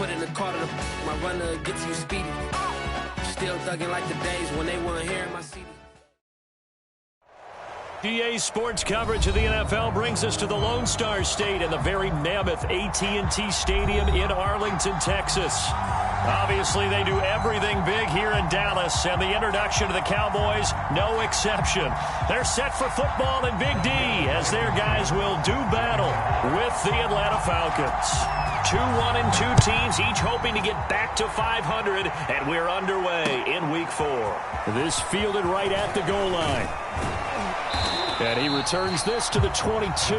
put in the car to my runner, get to you speedy. Still thugging like the days when they weren't hearing my CD. EA Sports coverage of the NFL brings us to the Lone Star State and the very mammoth AT&T Stadium in Arlington, Texas. Obviously, they do everything big here in Dallas, and the introduction to the Cowboys, no exception. They're set for football in Big D as their guys will do battle with the Atlanta Falcons. 2-1-2 teams, each hoping to get back to 500, and we're underway in Week 4. This fielded right at the goal line. And he returns this to the 22.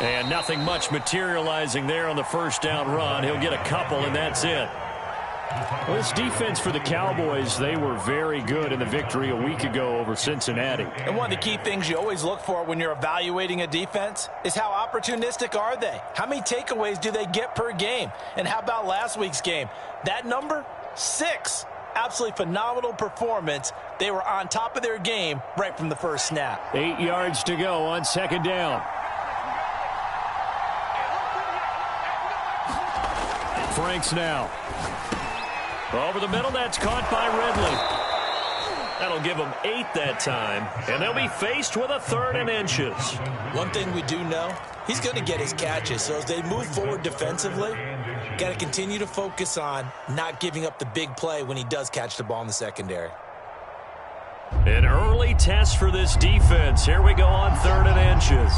And nothing much materializing there on the first down run. He'll get a couple, and that's it. Well, this defense for the Cowboys, they were very good in the victory a week ago over Cincinnati. And one of the key things you always look for when you're evaluating a defense is how opportunistic are they? How many takeaways do they get per game? And how about last week's game? That number, 6. Absolutely phenomenal performance. They were on top of their game right from the first snap. 8 yards to go on second down. Franks now. Over the middle, that's caught by Ridley. That'll give them 8 that time, and they'll be faced with a 3rd and inches. One thing we do know, he's going to get his catches, so as they move forward defensively, got to continue to focus on not giving up the big play when he does catch the ball in the secondary. An early test for this defense. Here we go on 3rd and inches.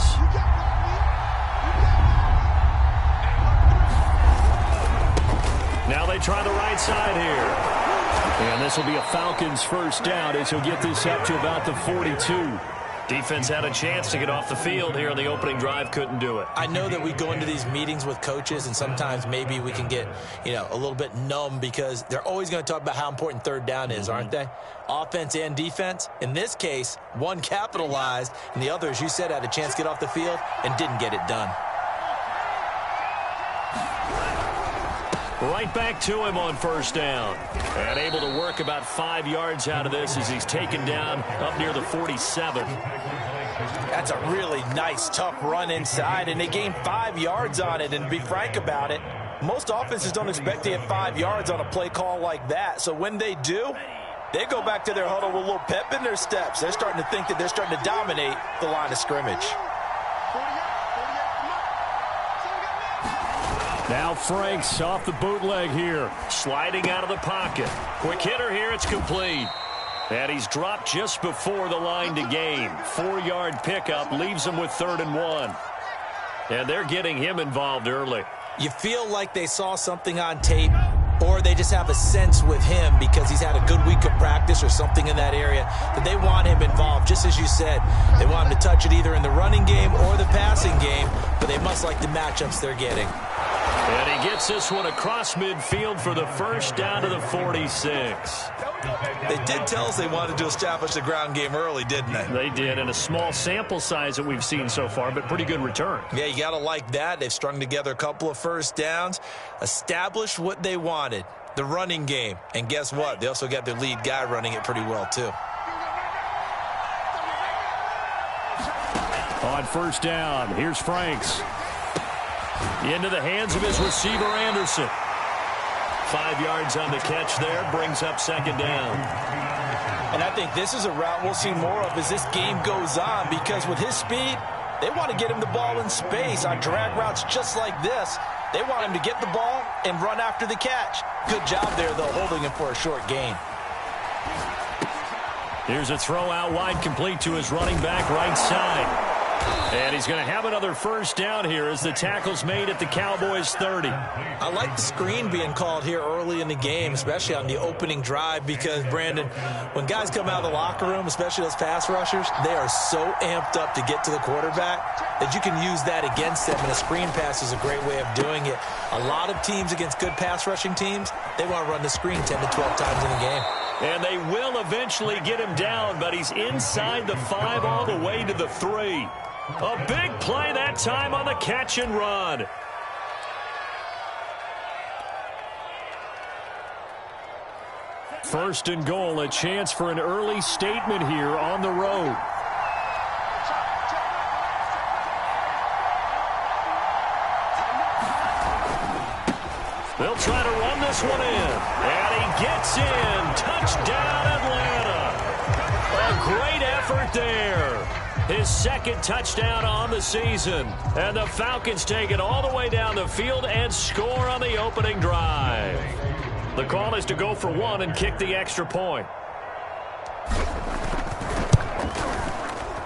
Now they try the right side here. And this will be a Falcons first down as he'll get this up to about the 42. Defense had a chance to get off the field here on the opening drive, couldn't do it. I know that we go into these meetings with coaches, and sometimes maybe we can get, a little bit numb because they're always going to talk about how important 3rd down is, aren't they? Offense and defense. In this case, one capitalized, and the other, as you said, had a chance to get off the field and didn't get it done. Right back to him on first down. And able to work about 5 yards out of this as he's taken down up near the 47. That's a really nice, tough run inside, and they gained 5 yards on it. And to be frank about it, most offenses don't expect to get 5 yards on a play call like that. So when they do, they go back to their huddle with a little pep in their steps. They're starting to think that they're starting to dominate the line of scrimmage. Now Franks off the bootleg here. Sliding out of the pocket. Quick hitter here, it's complete. And he's dropped just before the line to gain. 4-yard pickup leaves him with 3rd and 1. And they're getting him involved early. You feel like they saw something on tape, or they just have a sense with him because he's had a good week of practice or something in that area that they want him involved. Just as you said, they want him to touch it either in the running game or the passing game, but they must like the matchups they're getting. And he gets this one across midfield for the first down to the 46. They did tell us they wanted to establish the ground game early, didn't they? They did, and a small sample size that we've seen so far, but pretty good return. Yeah, you got to like that. They've strung together a couple of first downs, established what they wanted, the running game. And guess what? They also got their lead guy running it pretty well, too. On first down, here's Franks. Into the hands of his receiver, Anderson. 5 yards on the catch there, brings up second down. And I think this is a route we'll see more of as this game goes on, because with his speed, they want to get him the ball in space on drag routes just like this. They want him to get the ball and run after the catch. Good job there, though, holding him for a short gain. Here's a throw out wide, complete to his running back right side. And he's going to have another first down here as the tackle's made at the Cowboys 30. I like the screen being called here early in the game, especially on the opening drive, because, Brandon, when guys come out of the locker room, especially those pass rushers, they are so amped up to get to the quarterback that you can use that against them, and a screen pass is a great way of doing it. A lot of teams against good pass rushing teams, they want to run the screen 10 to 12 times in a game. And they will eventually get him down, but he's inside the 5 all the way to the 3. A big play that time on the catch and run. First and goal, a chance for an early statement here on the road. They'll try to run this one in. And he gets in. Touchdown, Atlanta. A great effort there. His second touchdown on the season. And the Falcons take it all the way down the field and score on the opening drive. The call is to go for 1 and kick the extra point.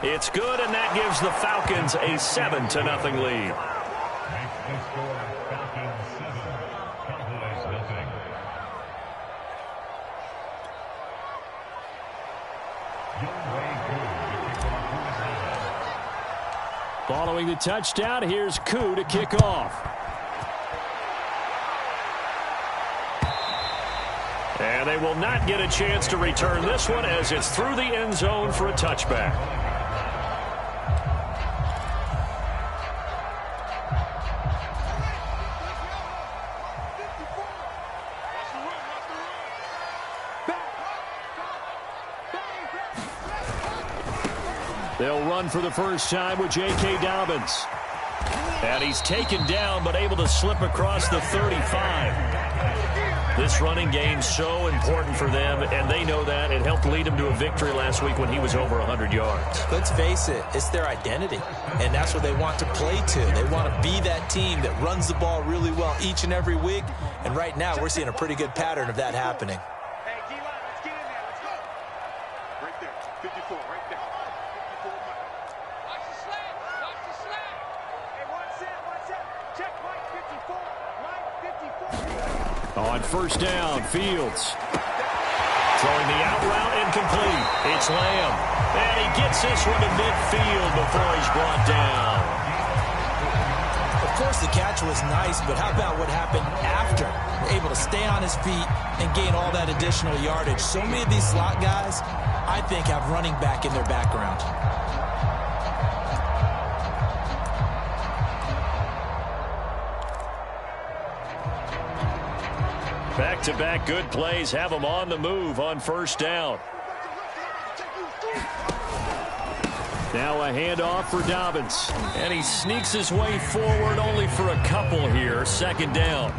It's good, and that gives the Falcons a 7-0 lead. Following the touchdown, here's Koo to kick off. And they will not get a chance to return this one as it's through the end zone for a touchback. They'll run for the first time with J.K. Dobbins. And he's taken down but able to slip across the 35. This running game's so important for them, and they know that. It helped lead them to a victory last week when he was over 100 yards. Let's face it, it's their identity, and that's what they want to play to. They want to be that team that runs the ball really well each and every week, and right now we're seeing a pretty good pattern of that happening. Hey, D-line, let's get in there. Let's go. Right there, 54, right there. 54. Watch the slab. Watch the slab. Hey, one set. Check Mike 54. Mike 54. On first down, Fields. Throwing the out route incomplete. It's Lamb. And he gets this one to midfield before he's brought down. Of course, the catch was nice, but how about what happened after? Able to stay on his feet and gain all that additional yardage. So many of these slot guys, I think, have running back in their background. Back-to-back good plays have them on the move on first down. Now a handoff for Dobbins. And he sneaks his way forward only for a couple here. Second down.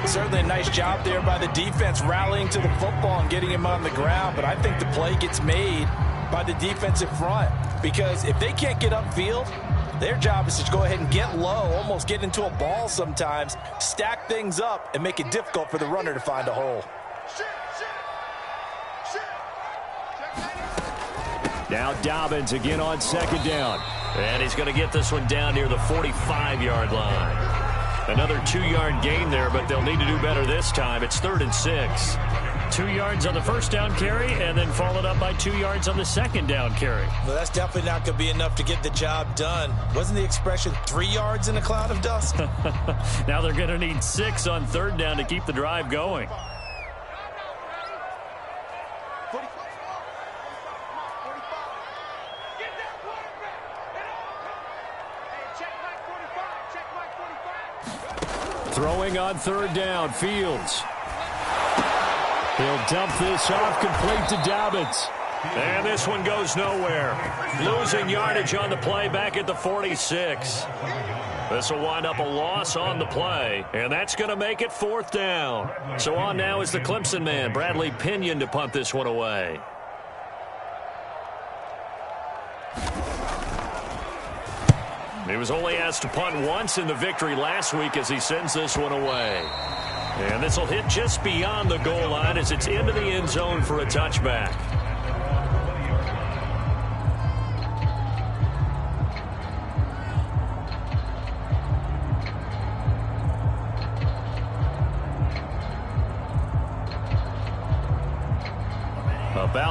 Certainly a nice job there by the defense rallying to the football and getting him on the ground. But I think the play gets made by the defensive front. Because if they can't get upfield, their job is to go ahead and get low, almost get into a ball sometimes, stack things up, and make it difficult for the runner to find a hole. Now Dobbins again on second down. And he's going to get this one down near the 45-yard line. Another 2-yard gain there, but they'll need to do better this time. It's 3rd and 6. 2 yards on the first down carry, and then followed up by 2 yards on the second down carry. Well, that's definitely not going to be enough to get the job done. Wasn't the expression 3 yards in a cloud of dust? Now they're going to need 6 on third down to keep the drive going. Throwing on third down, Fields. He'll dump this off, complete to Dobbins. And this one goes nowhere. Losing yardage on the play back at the 46. This will wind up a loss on the play, and that's going to make it 4th down. So on now is the Clemson man, Bradley Pinion, to punt this one away. He was only asked to punt once in the victory last week as he sends this one away. And this will hit just beyond the goal line as it's into the end zone for a touchback.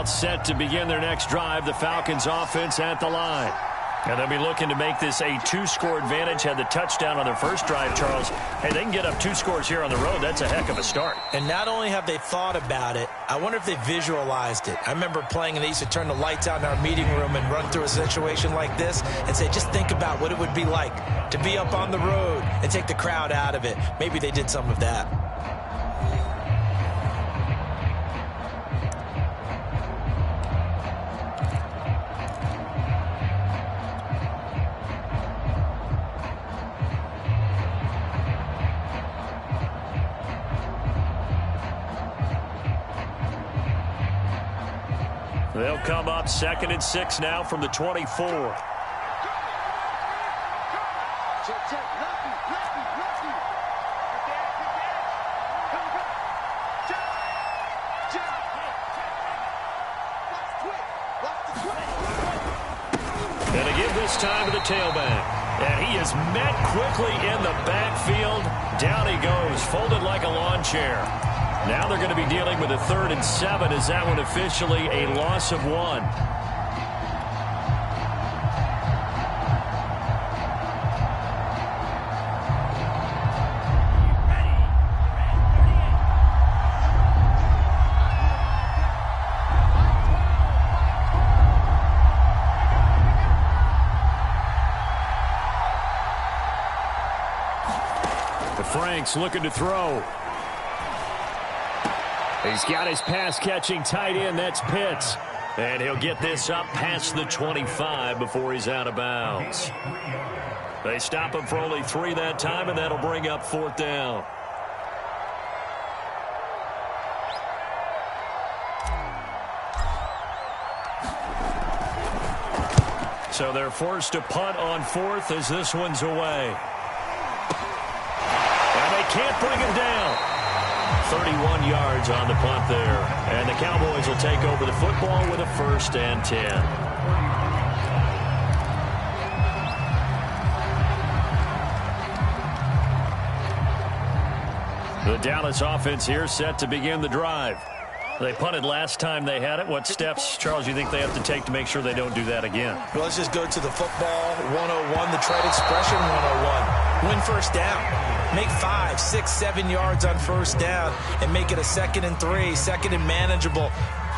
About set to begin their next drive, the Falcons offense at the line. And they'll be looking to make this a two-score advantage. Had the touchdown on their first drive, Charles. Hey, they can get up 2 scores here on the road. That's a heck of a start. And not only have they thought about it, I wonder if they visualized it. I remember playing and they used to turn the lights out in our meeting room and run through a situation like this and say, just think about what it would be like to be up on the road and take the crowd out of it. Maybe they did some of that. They'll come up 2nd and 6 now from the 24. And to give this time to the tailback. And he is met quickly in the backfield. Down he goes, folded like a lawn chair. Now they're going to be dealing with a 3rd and 7. Is that one officially a loss of 1? Frank's looking to throw. He's got his pass-catching tight end. That's Pitts. And he'll get this up past the 25 before he's out of bounds. They stop him for only 3 that time, and that'll bring up 4th down. So they're forced to punt on 4th as this one's away. And they can't bring him down. 31 yards on the punt there. And the Cowboys will take over the football with a 1st and 10. The Dallas offense here set to begin the drive. They punted last time they had it. What steps, Charles, you think they have to take to make sure they don't do that again? Well, let's just go to the football 101, the trade expression 101. Win 1st down. Make 5, 6, 7 yards on 1st down and make it a 2nd and 3, 2nd and manageable.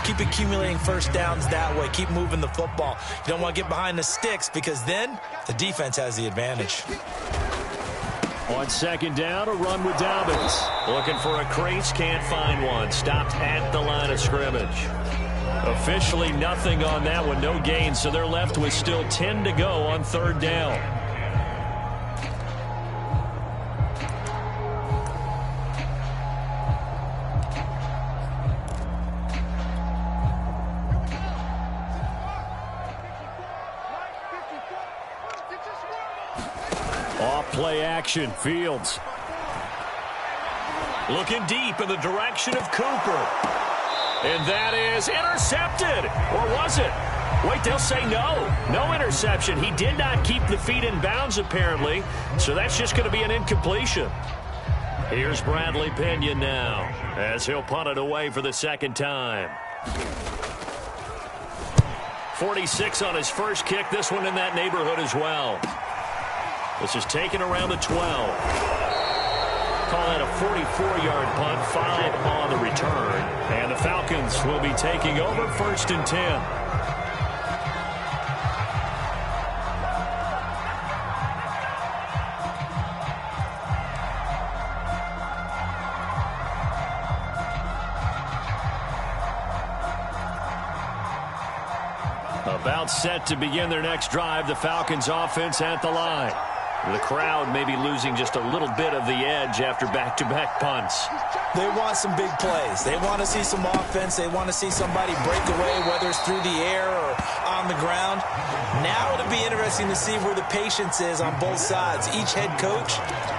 Keep accumulating 1st downs that way. Keep moving the football. You don't want to get behind the sticks because then the defense has the advantage. On 2nd down, a run with Dobbins. Looking for a crease, can't find one. Stopped at the line of scrimmage. Officially nothing on that one, no gain, so they're left with still 10 to go on 3rd down. Play action, Fields. Looking deep in the direction of Cooper. And that is intercepted. Or was it? Wait, they'll say no. No interception. He did not keep the feet in bounds, apparently. So that's just going to be an incompletion. Here's Bradley Pinion now as he'll punt it away for the 2nd time. 46 on his first kick. This one in that neighborhood as well. This is taken around the 12. Call that a 44-yard punt, 5 on the return. And the Falcons will be taking over 1st and 10. About set to begin their next drive, the Falcons offense at the line. The crowd may be losing just a little bit of the edge after back-to-back punts. They want some big plays. They want to see some offense. They want to see somebody break away, whether it's through the air or on the ground. Now it'll be interesting to see where the patience is on both sides. Each head coach,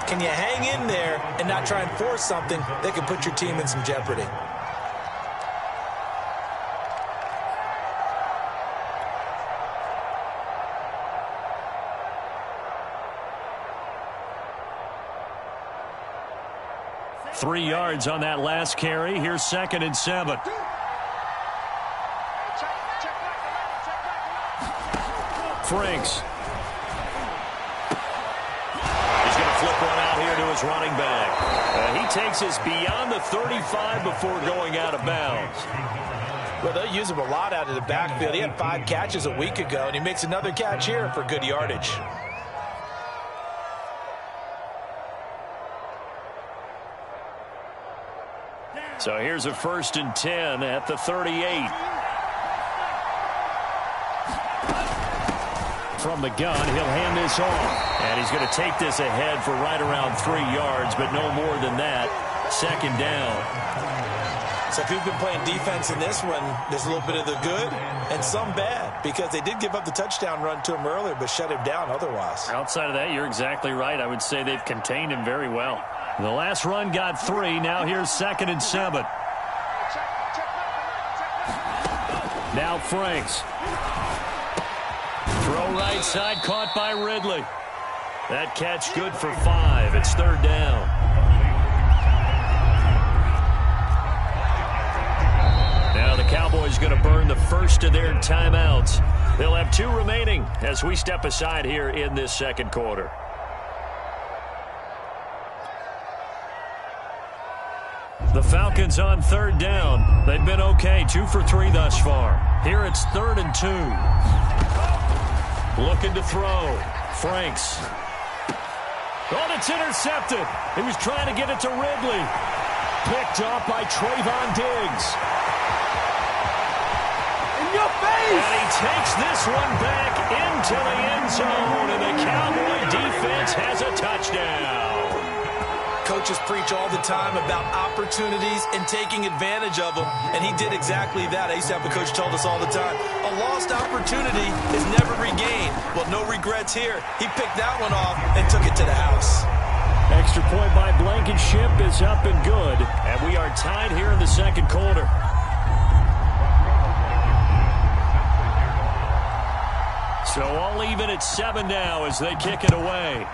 can you hang in there and not try and force something that can put your team in some jeopardy? .3 yards on that last carry. Here's 2nd and 7. Franks. He's going to flip one out here to his running back. He takes us beyond the 35 before going out of bounds. Well, they'll use him a lot out of the backfield. He had 5 catches a week ago, and he makes another catch here for good yardage. So here's a 1st and 10 at the 38. From the gun, he'll hand this off. And he's going to take this ahead for right around 3 yards, but no more than that. 2nd down. So if you've been playing defense in this one, there's a little bit of the good and some bad, because they did give up the touchdown run to him earlier, but shut him down otherwise. Outside of that, you're exactly right. I would say they've contained him very well. The last run got 3. Now here's 2nd and 7. Now Franks. Throw right side, caught by Ridley. That catch good for 5. It's 3rd down. Now the Cowboys going to burn the first of their timeouts. They'll have 2 remaining as we step aside here in this 2nd quarter. The Falcons on 3rd down. They've been okay, 2 for 3 thus far. Here it's 3rd and 2. Looking to throw. Franks. Oh, it's intercepted. He was trying to get it to Ridley. Picked up by Trayvon Diggs. In your face! And he takes this one back into the end zone, and the Cowboy defense has a touchdown. Coaches preach all the time about opportunities and taking advantage of them, and he did exactly that. I used to have a coach told us all the time, a lost opportunity is never regained. Well, no regrets here. He picked that one off and took it to the house. Extra point by Blankenship is up and good, and we are tied here in the 2nd quarter. So all even at 7 now as they kick it away.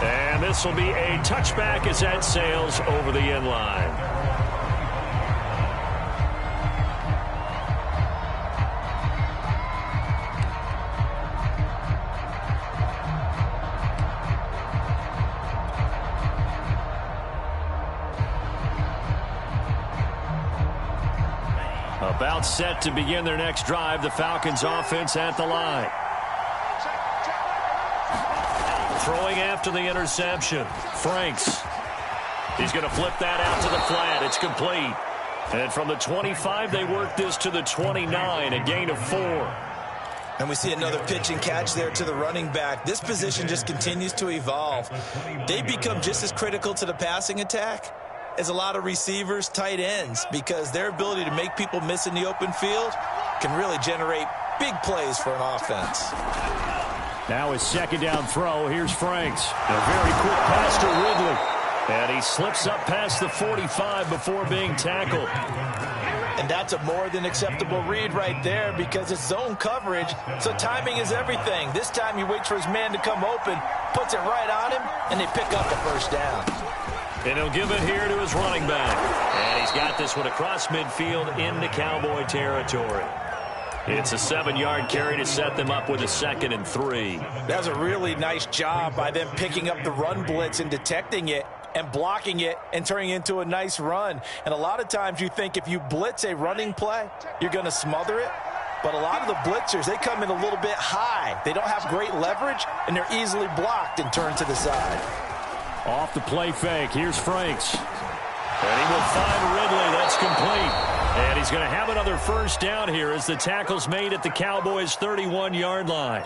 And this will be a touchback as that sails over the end line. About set to begin their next drive, the Falcons offense at the line. Throwing after the interception. Franks. He's going to flip that out to the flat. It's complete. And from the 25, they work this to the 29, a gain of 4. And we see another pitch and catch there to the running back. This position just continues to evolve. They become just as critical to the passing attack as a lot of receivers, tight ends, because their ability to make people miss in the open field can really generate big plays for an offense. Now his 2nd down throw. Here's Franks. A very quick pass to Ridley. And he slips up past the 45 before being tackled. And that's a more than acceptable read right there, because it's zone coverage, so timing is everything. This time he waits for his man to come open, puts it right on him, and they pick up a 1st down. And he'll give it here to his running back. And he's got this one across midfield into Cowboy territory. It's a 7-yard carry to set them up with a 2nd and 3. That was a really nice job by them picking up the run blitz and detecting it and blocking it and turning it into a nice run. And a lot of times you think if you blitz a running play, you're going to smother it. But a lot of the blitzers, they come in a little bit high. They don't have great leverage, and they're easily blocked and turned to the side. Off the play fake. Here's Franks. And he will find Ridley. That's complete. And he's going to have another 1st down here as the tackle's made at the Cowboys' 31-yard line.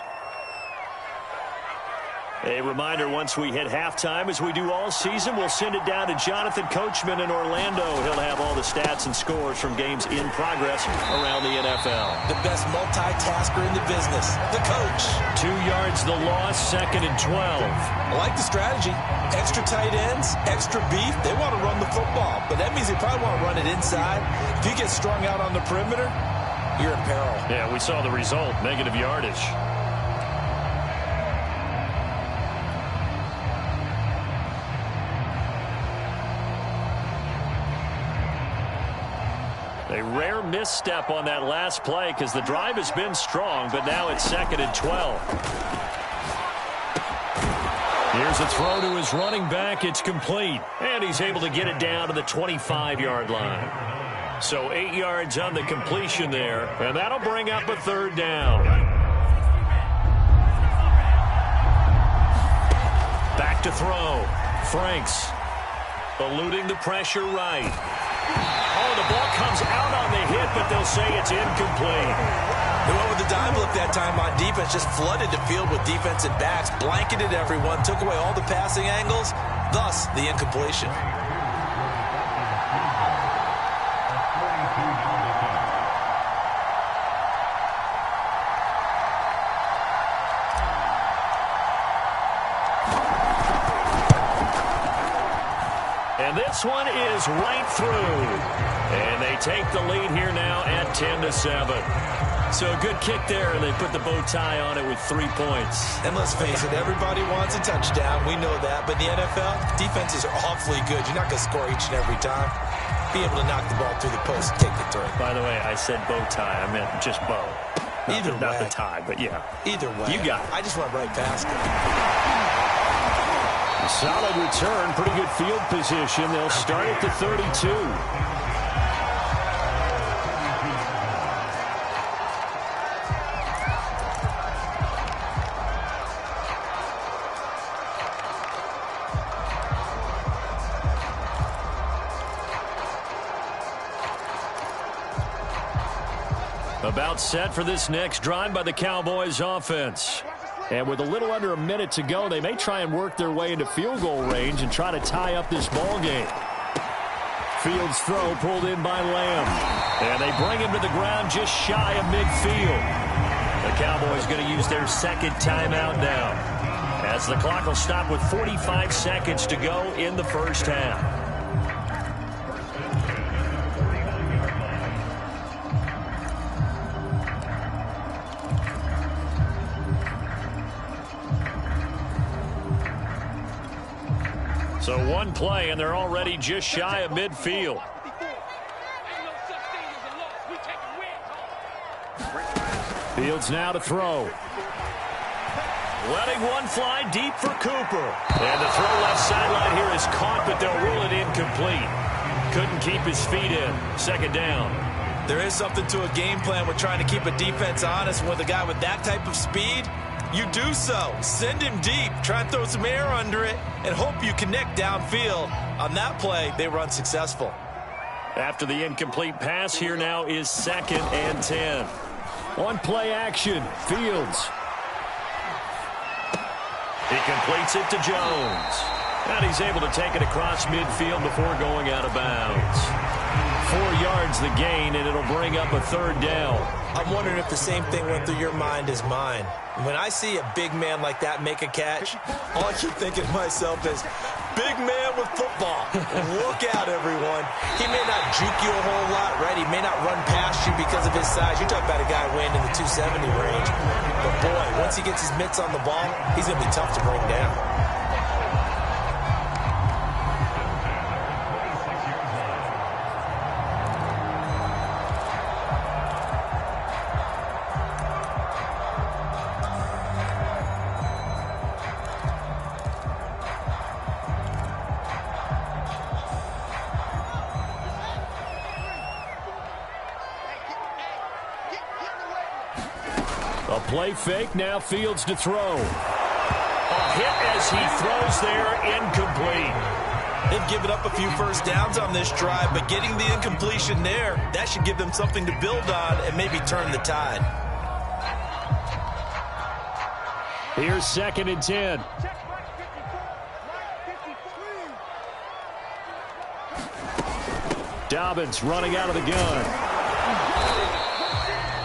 A reminder, once we hit halftime, as we do all season, we'll send it down to Jonathan Coachman in Orlando. He'll have all the stats and scores from games in progress around the NFL. The best multitasker in the business, the coach. 2 yards the loss, 2nd and 12. I like the strategy. Extra tight ends, extra beef. They want to run the football, but that means they probably want to run it inside. If you get strung out on the perimeter, you're in peril. Yeah, we saw the result, negative yardage. A rare misstep on that last play because the drive has been strong, but now it's 2nd and 12. Here's a throw to his running back. It's complete. And he's able to get it down to the 25-yard line. So 8 yards on the completion there, and that'll bring up a 3rd down. Back to throw. Franks eluding the pressure right. Oh, the ball comes out on the hit, but they'll say it's incomplete. They went with the dive look that time on defense, just flooded the field with defensive backs, blanketed everyone, took away all the passing angles, thus the incompletion. And this one is right through. And they take the lead here now at 10-7. So a good kick there, and they put the bow tie on it with 3 points. And let's face it, everybody wants a touchdown. We know that. But in the NFL, defenses are awfully good. You're not going to score each and every time. Be able to knock the ball through the post and take the three. By the way, I said bow tie. I meant just bow. Not the tie, but yeah. Either way. You got it. I just went right past it. Solid return. Pretty good field position. They'll start at the 32. About set for this next drive by the Cowboys offense. And with a little under a minute to go, they may try and work their way into field goal range and try to tie up this ball game. Fields throw pulled in by Lamb. And they bring him to the ground just shy of midfield. The Cowboys going to use their 2nd timeout now, as the clock will stop with 45 seconds to go in the first half. So one play, and they're already just shy of midfield. Fields now to throw. Letting one fly deep for Cooper. And the throw left sideline here is caught, but they'll rule it incomplete. Couldn't keep his feet in. 2nd down. There is something to a game plan with trying to keep a defense honest. With a guy with that type of speed, you do so. Send him deep. Try and throw some air under it and hope you connect downfield. On that play, they were unsuccessful. After the incomplete pass, here now is 2nd and 10. On play action, Fields. He completes it to Jones. And he's able to take it across midfield before going out of bounds. 4 yards the gain, and it'll bring up a 3rd down. I'm wondering if the same thing went through your mind as mine. When I see a big man like that make a catch, all I keep thinking to myself is, big man with football. Look out, everyone. He may not juke you a whole lot, right? He may not run past you because of his size. You're talking about a guy weighing in the 270 range. But, boy, once he gets his mitts on the ball, he's going to be tough to bring down. A play fake, now Fields to throw. A hit as he throws there, incomplete. They've given up a few first downs on this drive, but getting the incompletion there, that should give them something to build on and maybe turn the tide. Here's 2nd and 10. Dobbins running out of the gun.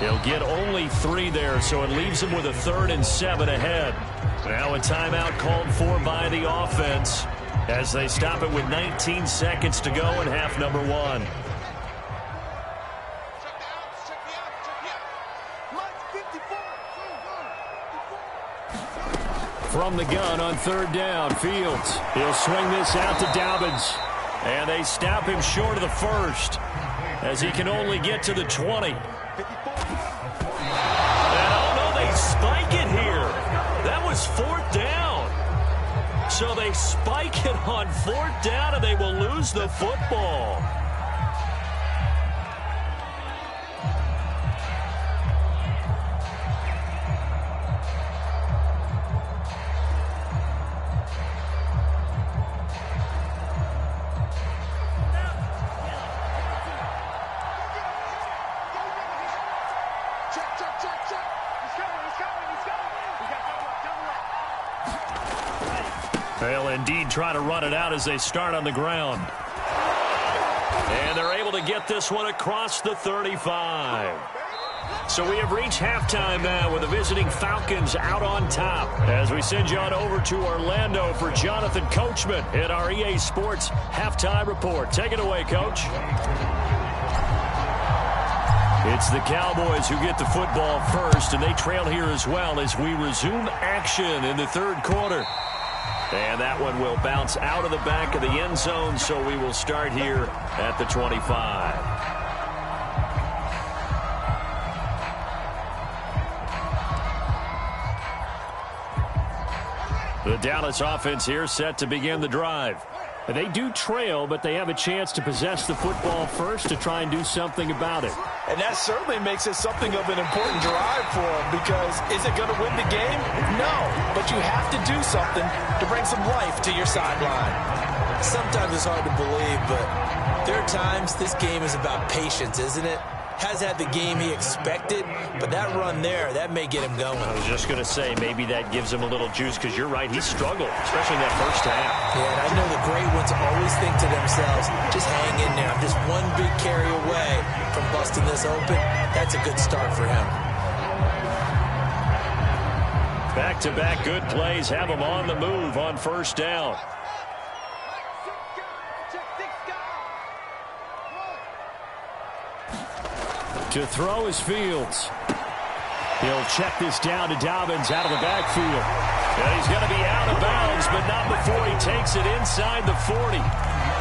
He'll get only 3 there, so it leaves him with a 3rd and 7 ahead. Now a timeout called for by the offense as they stop it with 19 seconds to go in half number 1. From the gun on 3rd down, Fields. He'll swing this out to Dobbins. And they stop him short of the 1st. as he can only get to the 20. And oh no, they spike it here. That was 4th down. So they spike it on 4th down, and they will lose the football. They'll indeed try to run it out as they start on the ground. And they're able to get this one across the 35. So we have reached halftime now with the visiting Falcons out on top. As we send you on over to Orlando for Jonathan Coachman in our EA Sports Halftime Report. Take it away, Coach. It's the Cowboys who get the football first, and they trail here as well as we resume action in the 3rd quarter. And that one will bounce out of the back of the end zone, so we will start here at the 25. The Dallas offense here set to begin the drive. They do trail, but they have a chance to possess the football first to try and do something about it. And that certainly makes it something of an important drive for them, because is it going to win the game? No, but you have to do something to bring some life to your sideline. Sometimes it's hard to believe, but there are times this game is about patience, isn't it? Has had the game he expected, but that run there, that may get him going. I was just going to say, maybe that gives him a little juice, because you're right, he struggled, especially in that first half. Yeah, and I know the great ones always think to themselves, just hang in there. I'm just one big carry away from busting this open. That's a good start for him. Back-to-back good plays have him on the move on first down. To throw is Fields. He'll check this down to Dobbins out of the backfield. And he's going to be out of bounds, but not before he takes it inside the 40.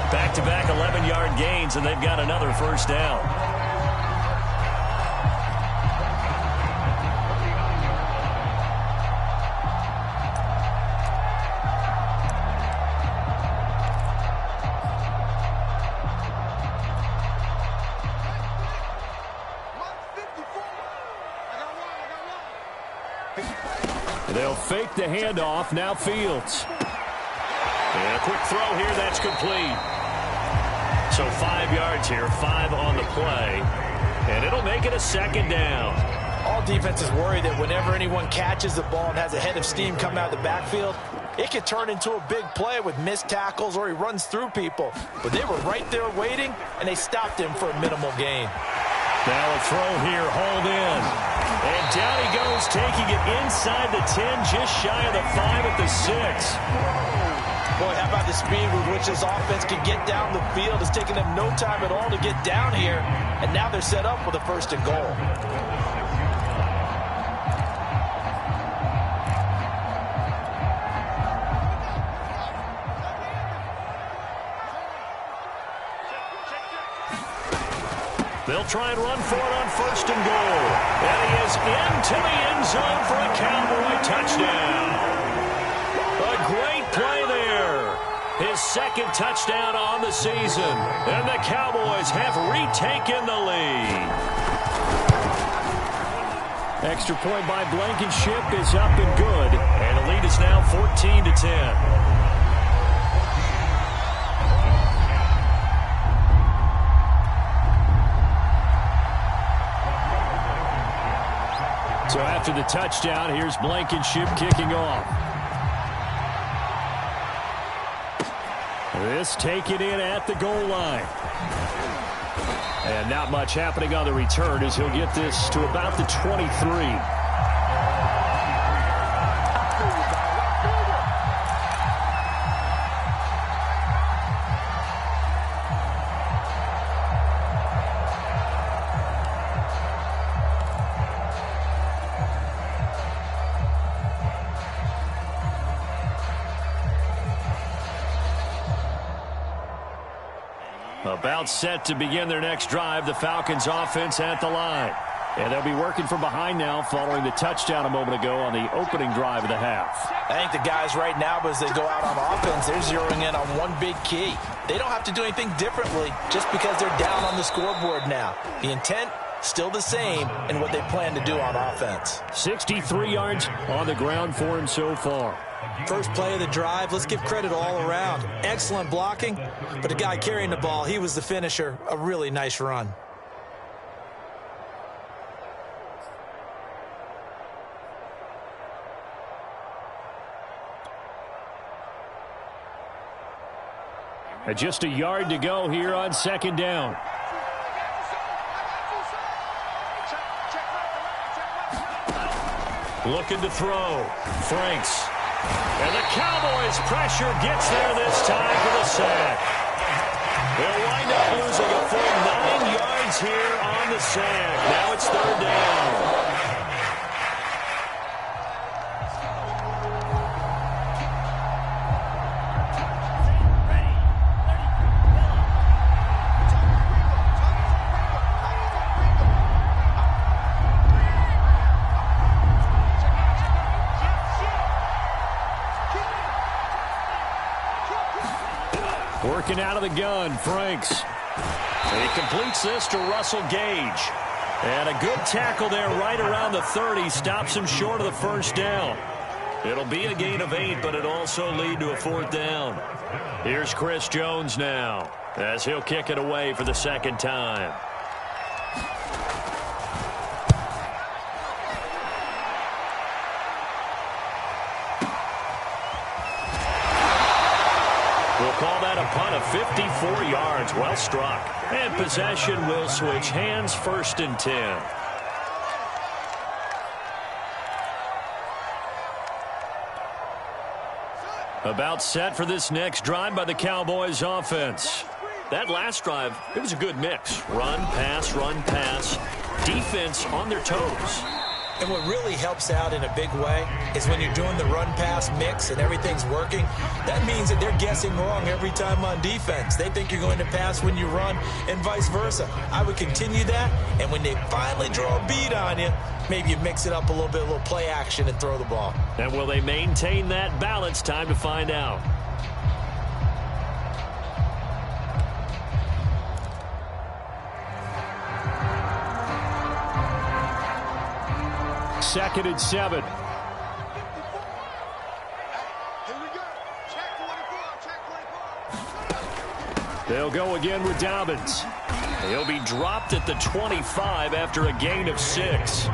Back-to-back 11-yard gains, and they've got another first down. They'll fake the handoff. Now Fields. And a quick throw here. That's complete. So 5 yards here. 5 on the play. And it'll make it a 2nd down. All defenses worry that whenever anyone catches the ball and has a head of steam coming out of the backfield, it could turn into a big play with missed tackles or he runs through people. But they were right there waiting, and they stopped him for a minimal gain. Now a throw here, hauled in. And down he goes, taking it inside the 10, just shy of the 5 at the 6. Boy, how about the speed with which this offense can get down the field? It's taking them no time at all to get down here. And now they're set up with a 1st and goal. They'll try and run for it on 1st and goal. And he is into the end zone for a Cowboy touchdown. A great play there. His 2nd touchdown on the season. And the Cowboys have retaken the lead. Extra point by Blankenship is up and good. And the lead is now 14-10. So after the touchdown, here's Blankenship kicking off. This taken in at the goal line. And not much happening on the return as he'll get this to about the 23. About set to begin their next drive, the Falcons offense at the line. And they'll be working from behind now following the touchdown a moment ago on the opening drive of the half. I think the guys right now, as they go out on offense, they're zeroing in on one big key. They don't have to do anything differently just because they're down on the scoreboard now. The intent, still the same in what they plan to do on offense. 63 yards on the ground for him so far. First play of the drive, let's give credit all around. Excellent blocking, but the guy carrying the ball, he was the finisher. A really nice run. And just a yard to go here on second down. Looking to throw. Franks. And the Cowboys' pressure gets there this time for the sack. They'll wind up losing a full 9 yards here on the sack. Now it's third down. Working out of the gun, Franks. And he completes this to Russell Gage. And a good tackle there right around the 30. Stops him short of the first down. It'll be a gain of 8, but it'll also lead to a fourth down. Here's Chris Jones now as he'll kick it away for the second time. We'll call that a punt of 54 yards. Well struck. And possession will switch hands, 1st and 10. About set for this next drive by the Cowboys offense. That last drive, it was a good mix. Run, pass, defense on their toes. And what really helps out in a big way is when you're doing the run-pass mix and everything's working, that means that they're guessing wrong every time on defense. They think you're going to pass when you run and vice versa. I would continue that, and when they finally draw a beat on you, maybe you mix it up a little bit, a little play action and throw the ball. And will they maintain that balance? Time to find out. Second and 7. They'll go again with Dobbins. He'll be dropped at the 25 after a gain of 6.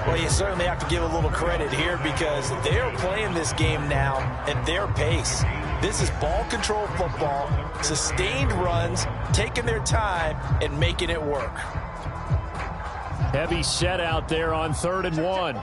Well, you certainly have to give a little credit here because they're playing this game now at their pace. This is ball control football, sustained runs, taking their time and making it work. Heavy set out there on 3rd and 1.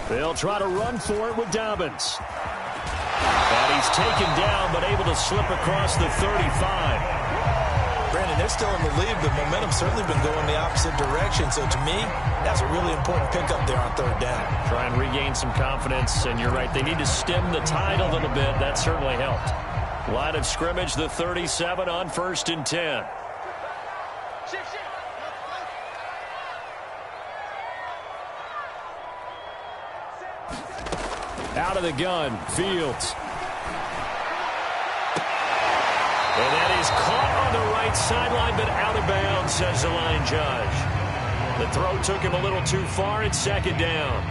They'll try to run for it with Dobbins. And he's taken down but able to slip across the 35. Brandon, they're still in the lead, but momentum's certainly been going the opposite direction. So to me, that's a really important pickup there on 3rd down. Try and regain some confidence, and you're right, they need to stem the tide a little bit. That certainly helped. Line of scrimmage, the 37 on 1st and 10. Out of the gun, Fields. And that is caught on the right sideline, but out of bounds, says the line judge. The throw took him a little too far. It's 2nd down.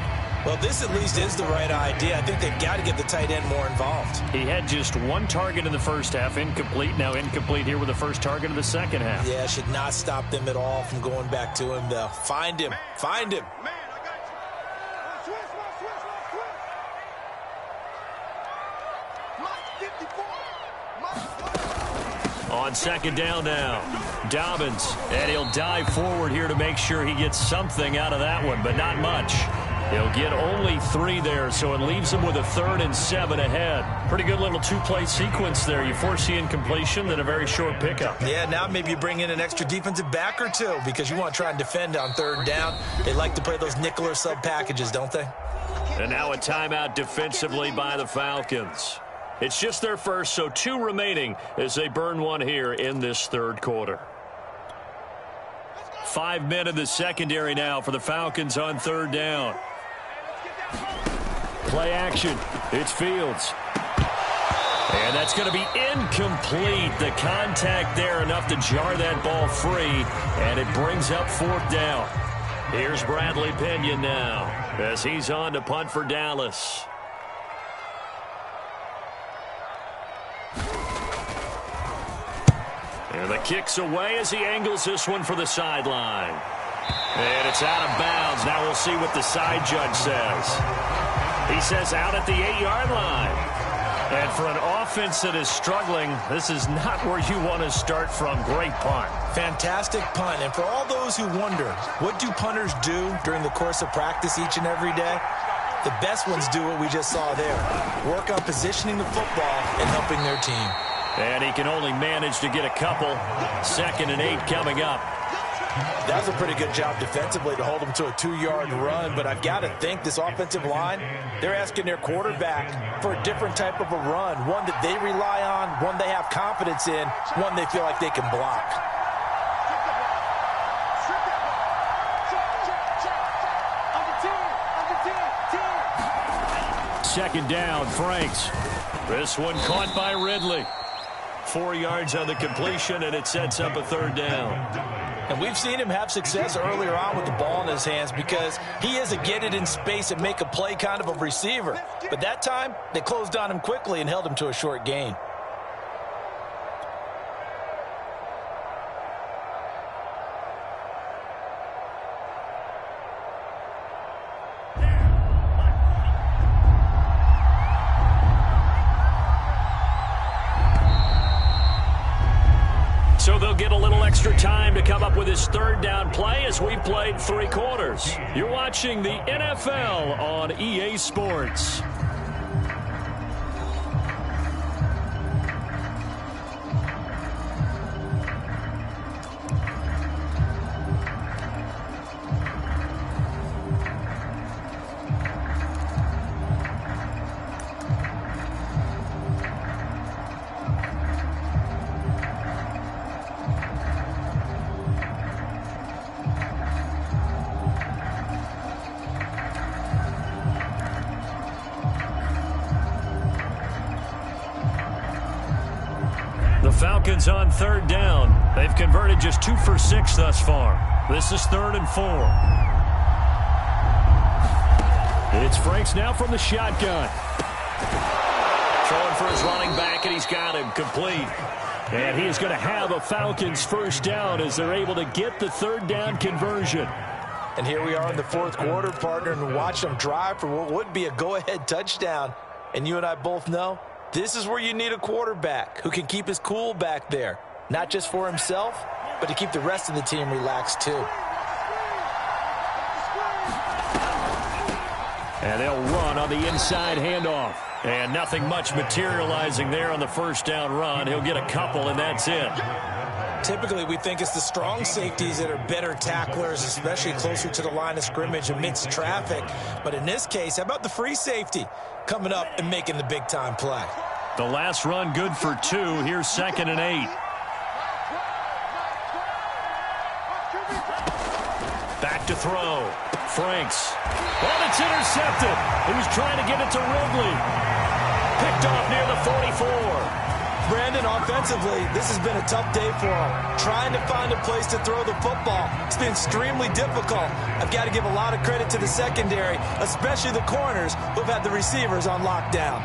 Well, this at least is the right idea. I think they've got to get the tight end more involved. He had just 1 target in the first half, incomplete. Now incomplete here with the first target of the second half. Yeah, should not stop them at all from going back to him, though. Find him. Find him. On 2nd down now, Dobbins, and he'll dive forward here to make sure he gets something out of that one, but not much. He'll get only 3 there, so it leaves him with a 3rd and 7 ahead. Pretty good little 2-play sequence there. You force the incompletion, then a very short pickup. Yeah, now maybe you bring in an extra defensive back or 2 because you want to try and defend on 3rd down. They like to play those nickel or sub packages, don't they? And now a timeout defensively by the Falcons. It's just their first, so 2 remaining as they burn 1 here in this 3rd quarter. 5 men in the secondary now for the Falcons on 3rd down. Play action. It's Fields. And that's going to be incomplete. The contact there enough to jar that ball free, and it brings up 4th down. Here's Bradley Pinion now as he's on to punt for Dallas. And the kick's away as he angles this one for the sideline. And it's out of bounds. Now we'll see what the side judge says. He says out at the 8-yard line. And for an offense that is struggling, this is not where you want to start from. Great punt. Fantastic punt. And for all those who wonder, what do punters do during the course of practice each and every day? The best ones do what we just saw there. Work on positioning the football and helping their team. And he can only manage to get a couple. 2nd and 8 coming up. That was a pretty good job defensively to hold them to a 2-yard run, but I've got to think this offensive line, they're asking their quarterback for a different type of a run, one that they rely on, one they have confidence in, one they feel like they can block. Second down, Franks. This one caught by Ridley. 4 yards on the completion, and it sets up a 3rd down. And we've seen him have success earlier on with the ball in his hands because he is a get it in space and make a play kind of a receiver. But that time, they closed on him quickly and held him to a short gain. So they'll get a little extra time to come up with his 3rd down play as we played 3 quarters. You're watching the NFL on EA Sports. The Falcons on 3rd down. They've converted just 2 for 6 thus far. This is 3rd and 4. It's Franks now from the shotgun. Throwing for his running back, and he's got him complete. And he is going to have a Falcons 1st down as they're able to get the 3rd down conversion. And here we are in the 4th quarter, partner, and watch them drive for what would be a go-ahead touchdown. And you and I both know this is where you need a quarterback who can keep his cool back there, not just for himself, but to keep the rest of the team relaxed too. And they'll run on the inside handoff. And nothing much materializing there on the 1st down run. He'll get a couple, and that's it. Typically, we think it's the strong safeties that are better tacklers, especially closer to the line of scrimmage amidst traffic. But in this case, how about the free safety coming up and making the big-time play? The last run good for 2. Here's 2nd and 8. Back to throw. Franks. Oh, it's intercepted. He was trying to get it to Ridley. Picked off near the 44. Brandon, offensively, this has been a tough day for him. Trying to find a place to throw the football. It's been extremely difficult. I've got to give a lot of credit to the secondary, especially the corners who've had the receivers on lockdown.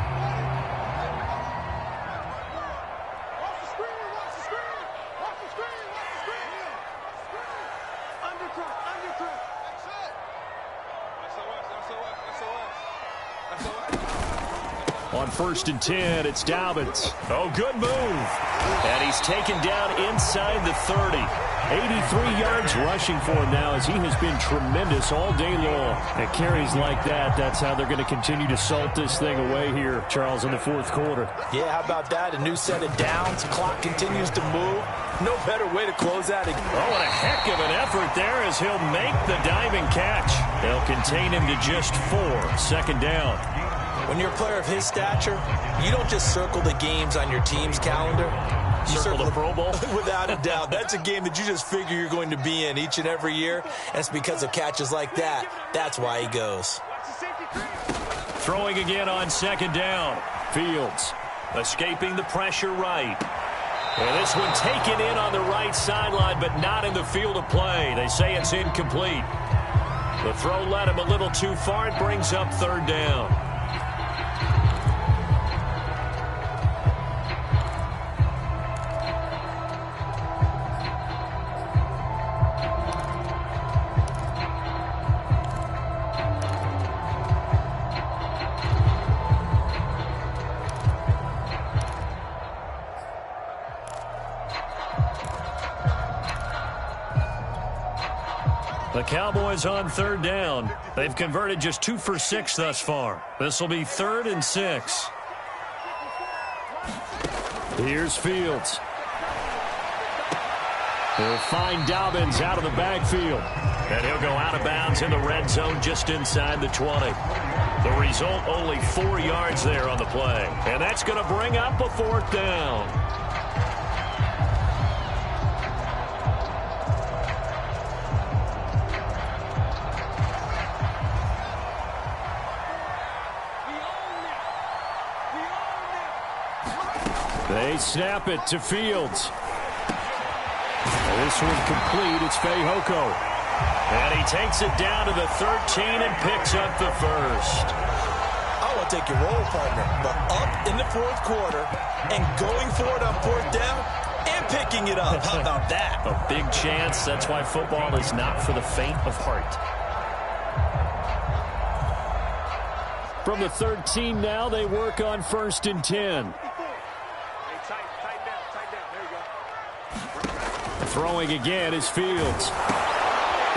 On 1st and 10, it's Dobbins. Oh, good move. And he's taken down inside the 30. 83 yards rushing for him now as he has been tremendous all day long. And carries like that, that's how they're going to continue to salt this thing away here, Charles, in the fourth quarter. Yeah, how about that? A new set of downs. Clock continues to move. No better way to close out a game. Oh, and a heck of an effort there as he'll make the diving catch. They'll contain him to just 4. Second down. When you're a player of his stature, you don't just circle the games on your team's calendar. You circle the Pro Bowl? Without a doubt. That's a game that you just figure you're going to be in each and every year. And it's because of catches like that. That's why he goes. Throwing again on second down. Fields escaping the pressure right. And this one taken in on the right sideline, but not in the field of play. They say it's incomplete. The throw led him a little too far. It brings up third down. The Cowboys on third down. They've converted just 2 for 6 thus far. This will be 3rd and 6. Here's Fields. He'll find Dobbins out of the backfield. And he'll go out of bounds in the red zone just inside the 20. The result, only 4 yards there on the play. And that's going to bring up a 4th down. They snap it to Fields. This one complete. It's Fehoko. And he takes it down to the 13 and picks up the first. I want to take your role, partner, but up in the fourth quarter and going for it on 4th down and picking it up. How about that? A big chance. That's why football is not for the faint of heart. From the 13 now, they work on 1st and 10. Throwing again is Fields.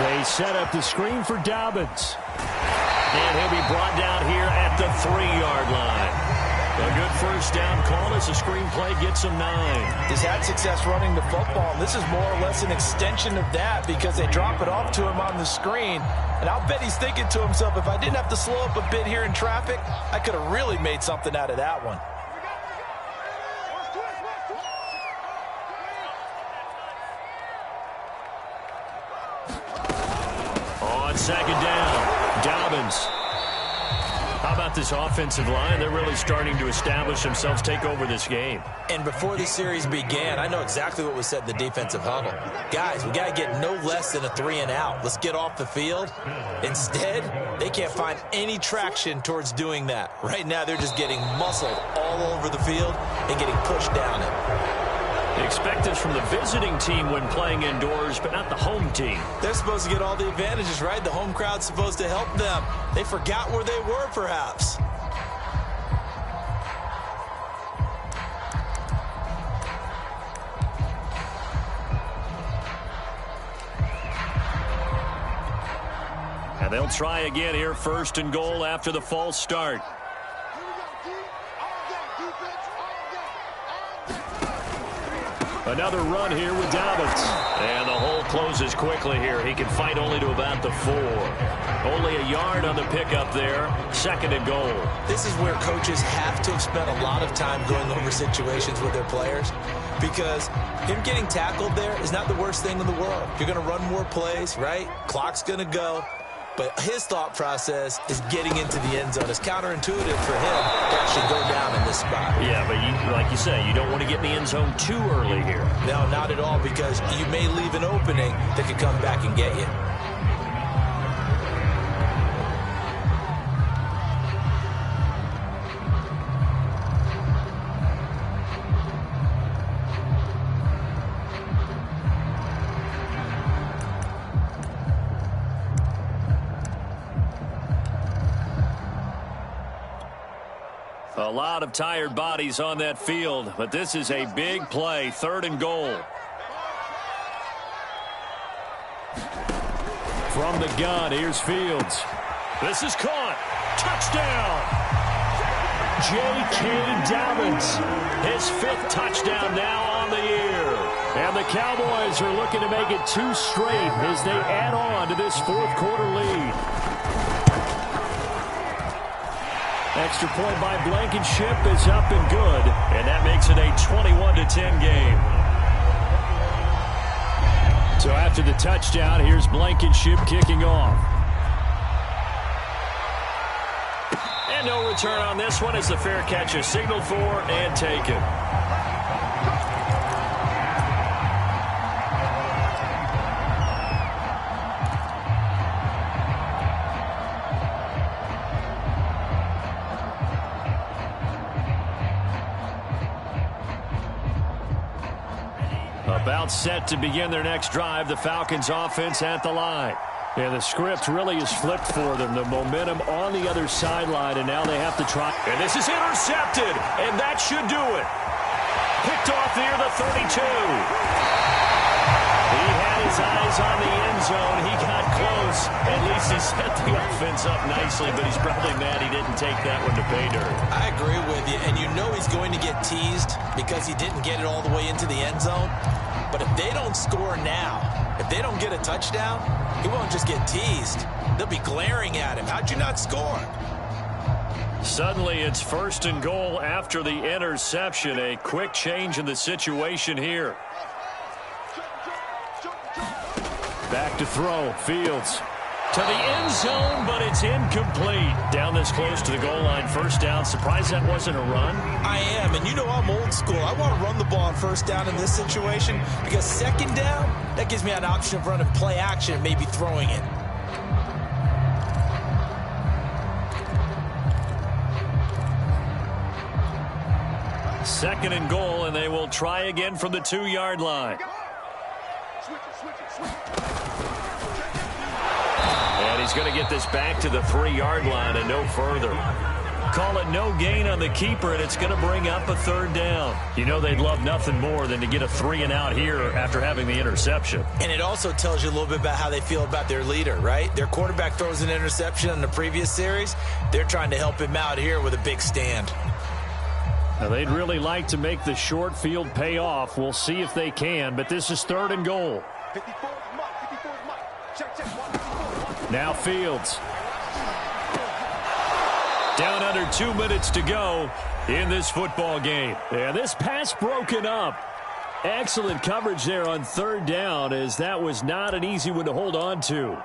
They set up the screen for Dobbins. And he'll be brought down here at the 3-yard line. A good first down call as the screenplay gets him 9. He's had success running the football, and this is more or less an extension of that because they drop it off to him on the screen. And I'll bet he's thinking to himself, if I didn't have to slow up a bit here in traffic, I could have really made something out of that one. Second down, Dobbins. How about this offensive line? They're really starting to establish themselves, take over this game. And before the series began, I know exactly what was said in the defensive huddle. Guys, we got to get no less than a 3 and out. Let's get off the field. Instead, they can't find any traction towards doing that. Right now, they're just getting muscled all over the field and getting pushed down it. Expect this from the visiting team when playing indoors, but not the home team. They're supposed to get all the advantages, right? The home crowd's supposed to help them. They forgot where they were, perhaps. And they'll try again here, 1st and goal after the false start. Another run here with Dobbins. And the hole closes quickly here. He can fight only to about the 4. Only a yard on the pickup there. 2nd and goal. This is where coaches have to have spent a lot of time going over situations with their players, because him getting tackled there is not the worst thing in the world. You're going to run more plays, right? Clock's going to go. But his thought process is getting into the end zone. It's counterintuitive for him to actually go down in this spot. Yeah, but like you say, you don't want to get in the end zone too early here. No, not at all, because you may leave an opening that could come back and get you. A lot of tired bodies on that field, but this is a big play, 3rd and goal. From the gun, here's Fields. This is caught. Touchdown! J.K. Dobbins, his 5th touchdown now on the year. And the Cowboys are looking to make it 2 straight as they add on to this 4th quarter lead. Extra point by Blankenship is up and good, and that makes it a 21-10 game. So after the touchdown, here's Blankenship kicking off. And no return on this one as the fair catch is signaled for and taken. About set to begin their next drive, the Falcons offense at the line. And the script really is flipped for them. The momentum on the other sideline, and now they have to try. And this is intercepted, and that should do it. Picked off near the 32. He had his eyes on the end zone. He got close. At least he set the offense up nicely, but he's probably mad he didn't take that one to pay dirt. I agree with you, and you know he's going to get teased because he didn't get it all the way into the end zone. But if they don't score now, if they don't get a touchdown, he won't just get teased. They'll be glaring at him. How'd you not score? Suddenly it's 1st and goal after the interception. A quick change in the situation here. Back to throw. Fields to the end zone, but it's incomplete. Down this close to the goal line. 1st down. Surprised that wasn't a run? I am, and you know I'm old school. I want to run the ball on 1st down in this situation because 2nd down, that gives me an option of running play action and maybe throwing it. Second and goal, and they will try again from the 2-yard line. And he's going to get this back to the 3-yard line and no further. Call it no gain on the keeper, and it's going to bring up a 3rd down. You know they'd love nothing more than to get a 3-and-out here after having the interception. And it also tells you a little bit about how they feel about their leader, right? Their quarterback throws an interception in the previous series. They're trying to help him out here with a big stand. Now, they'd really like to make the short field pay off. We'll see if they can, but this is 3rd and goal. Now Fields. Down under 2 minutes to go in this football game. And this pass broken up. Excellent coverage there on 3rd down, as that was not an easy one to hold on to.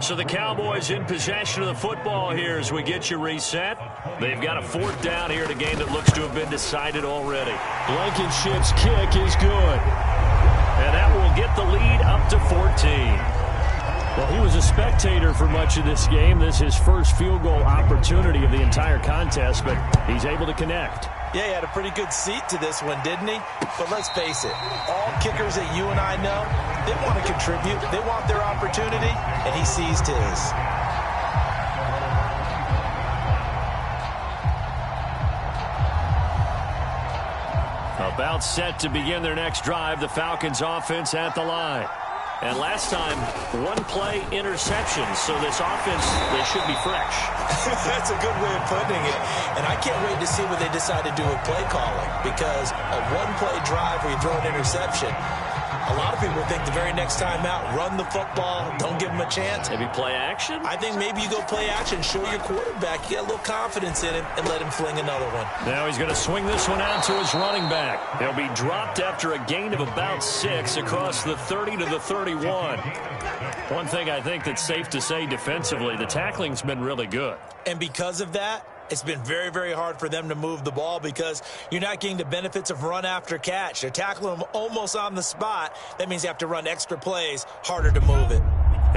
So the Cowboys in possession of the football here as we get you reset. They've got a 4th down here in a game that looks to have been decided already. Blankenship's kick is good. And that will get the lead up to 14. Well, he was a spectator for much of this game. This is his first field goal opportunity of the entire contest, but he's able to connect. Yeah, he had a pretty good seat to this one, didn't he? But let's face it, all kickers that you and I know, they want to contribute. They want their opportunity, and he seized his. About set to begin their next drive, the Falcons offense at the line. And last time, 1-play interception, so this offense, they should be fresh. That's a good way of putting it. And I can't wait to see what they decide to do with play calling, because a 1-play drive where you throw an interception, a lot of people think the very next time out, run the football, don't give them a chance. Maybe play action? I think maybe you go play action, show your quarterback, get a little confidence in him, and let him fling another one. Now he's going to swing this one out to his running back. He'll be dropped after a gain of about 6 across the 30 to the 31. One thing I think that's safe to say defensively, the tackling's been really good. And because of that, it's been very, very hard for them to move the ball because you're not getting the benefits of run after catch. They're tackling them almost on the spot. That means you have to run extra plays, harder to move it.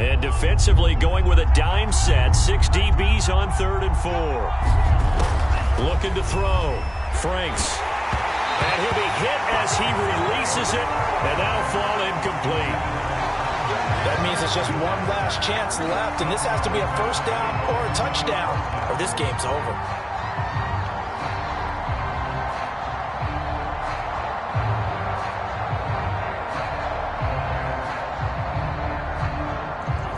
And defensively going with a dime set, 6 DBs on 3rd and 4. Looking to throw. Franks. And he'll be hit as he releases it, and that'll fall incomplete. That means it's just one last chance left, and this has to be a first down or a touchdown, or this game's over.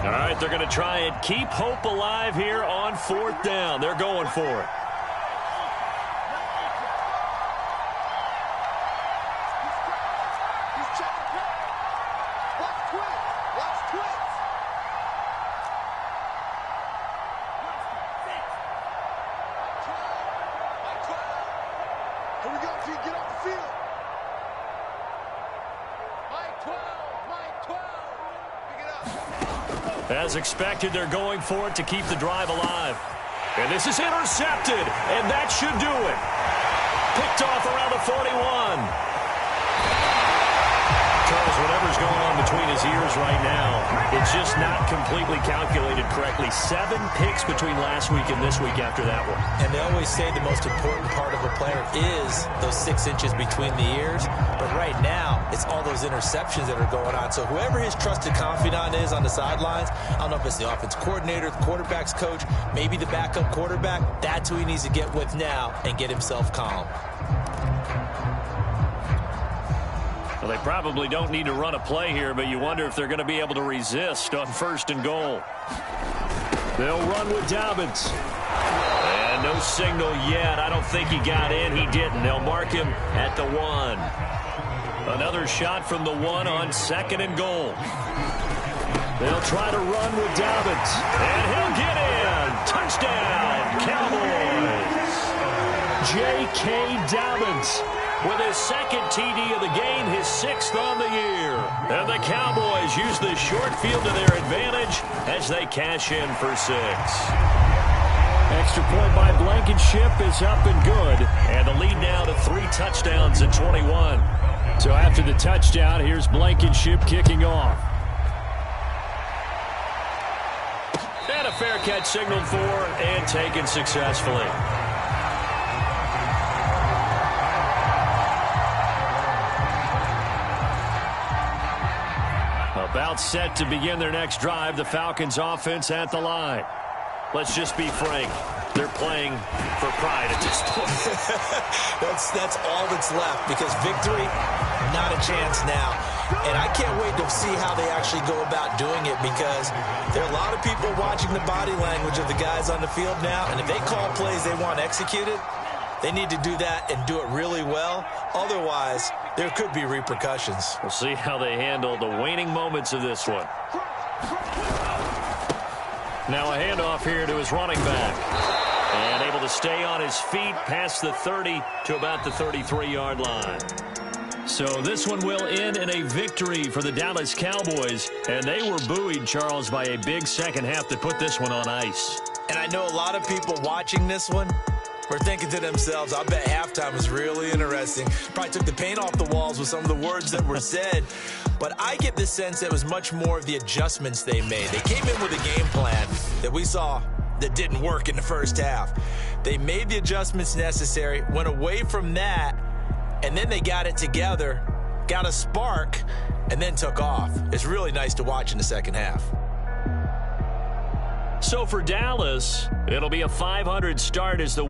All right, they're going to try and keep hope alive here on 4th down. They're going for it. Here we go, G, get off the field. Mike 12, Mike 12. Pick it up. As expected, they're going for it to keep the drive alive. And this is intercepted, and that should do it. Picked off around the 41. Charles, whatever's going on between his ears right now, it's just not completely calculated correctly. 7 picks between last week and this week after that one. And they always say the most important part of a player is those 6 inches between the ears. But right now, it's all those interceptions that are going on. So whoever his trusted confidant is on the sidelines, I don't know if it's the offense coordinator, the quarterback's coach, maybe the backup quarterback, that's who he needs to get with now and get himself calm. Well, they probably don't need to run a play here, but you wonder if they're going to be able to resist on 1st and goal. They'll run with Dobbins. And no signal yet. I don't think he got in. He didn't. They'll mark him at the 1. Another shot from the 1 on 2nd and goal. They'll try to run with Dobbins. And he'll get in. Touchdown, Cowboys. J.K. Dobbins with his 2nd TD of the game, his 6th on the year. And the Cowboys use the short field to their advantage as they cash in for 6. Extra point by Blankenship is up and good. And the lead now to 3 touchdowns at 21. So after the touchdown, here's Blankenship kicking off. And a fair catch signaled for and taken successfully. About set to begin their next drive, the Falcons offense at the line. Let's just be frank. They're playing for pride at this point. That's all that's left, because victory, not a chance now. And I can't wait to see how they actually go about doing it, because there are a lot of people watching the body language of the guys on the field now, and if they call plays they want executed, they need to do that and do it really well. Otherwise, there could be repercussions. We'll see how they handle the waning moments of this one. Now a handoff here to his running back. And able to stay on his feet past the 30 to about the 33-yard line. So this one will end in a victory for the Dallas Cowboys. And they were buoyed, Charles, by a big second half that put this one on ice. And I know a lot of people watching this one were thinking to themselves, I bet halftime was really interesting. Probably took the paint off the walls with some of the words that were said. But I get the sense that it was much more of the adjustments they made. They came in with a game plan that we saw that didn't work in the first half. They made the adjustments necessary, went away from that, and then they got it together, got a spark, and then took off. It's really nice to watch in the second half. So for Dallas, it'll be a 500 start as the